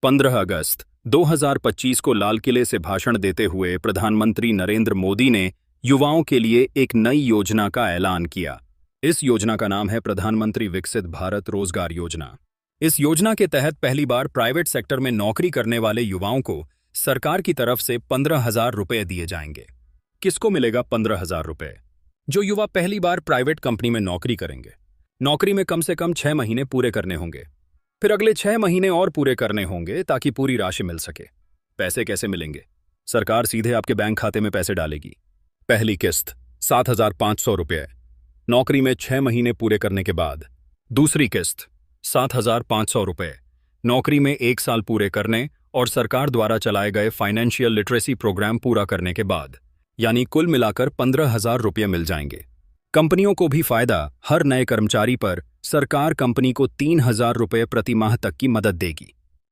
15 अगस्त 2025 को लाल किले से भाषण देते हुए प्रधानमंत्री नरेंद्र मोदी ने युवाओं के लिए एक नई योजना का ऐलान किया। इस योजना का नाम है प्रधानमंत्री विकसित भारत रोजगार योजना। इस योजना के तहत पहली बार प्राइवेट सेक्टर में नौकरी करने वाले युवाओं को सरकार की तरफ से 15,000 रुपये दिए जाएंगे। किसको मिलेगा 15,000 रुपये? जो युवा पहली बार प्राइवेट कंपनी में नौकरी करेंगे। नौकरी में कम से कम 6 महीने पूरे करने होंगे, फिर अगले 6 महीने और पूरे करने होंगे ताकि पूरी राशि मिल सके। पैसे कैसे मिलेंगे? सरकार सीधे आपके बैंक खाते में पैसे डालेगी। पहली किस्त 7,500 रुपये, नौकरी में 6 महीने पूरे करने के बाद। दूसरी किस्त 7,500 रुपये, नौकरी में 1 साल पूरे करने और सरकार द्वारा चलाए गए फाइनेंशियल लिटरेसी प्रोग्राम पूरा करने के बाद। यानी कुल मिलाकर 15,000 रुपये मिल जाएंगे। कंपनियों को भी फायदा। हर नए कर्मचारी पर सरकार कंपनी को 3,000 रुपये प्रति माह तक की मदद देगी।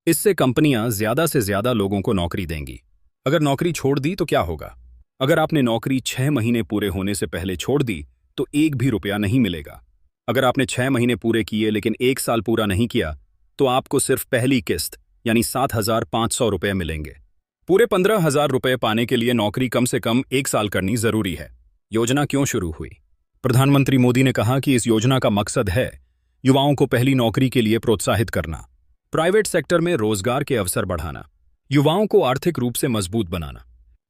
इससे कंपनियां ज्यादा से ज्यादा लोगों को नौकरी देंगी। अगर नौकरी छोड़ दी तो क्या होगा? अगर आपने नौकरी 6 महीने पूरे होने से पहले छोड़ दी तो 1 भी रुपया नहीं मिलेगा। अगर आपने 6 महीने पूरे किए लेकिन 1 साल पूरा नहीं किया तो आपको सिर्फ पहली किस्त यानी 7,500 रुपये मिलेंगे। पूरे 15,000 रुपये पाने के लिए नौकरी कम से कम 1 साल करनी जरूरी है। योजना क्यों शुरू हुई? प्रधानमंत्री मोदी ने कहा कि इस योजना का मकसद है युवाओं को पहली नौकरी के लिए प्रोत्साहित करना, प्राइवेट सेक्टर में रोजगार के अवसर बढ़ाना, युवाओं को आर्थिक रूप से मजबूत बनाना।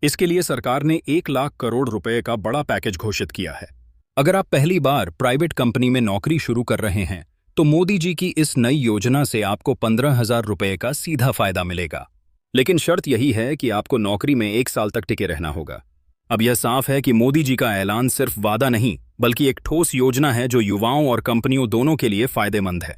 इसके लिए सरकार ने 1 लाख करोड़ रुपए का बड़ा पैकेज घोषित किया है। अगर आप पहली बार प्राइवेट कंपनी में नौकरी शुरू कर रहे हैं तो मोदी जी की इस नई योजना से आपको 15,000 रुपये का सीधा फायदा मिलेगा। लेकिन शर्त यही है कि आपको नौकरी में 1 साल तक टिके रहना होगा। अब यह साफ है कि मोदी जी का ऐलान सिर्फ वादा नहीं बल्कि एक ठोस योजना है जो युवाओं और कंपनियों दोनों के लिए फायदेमंद है।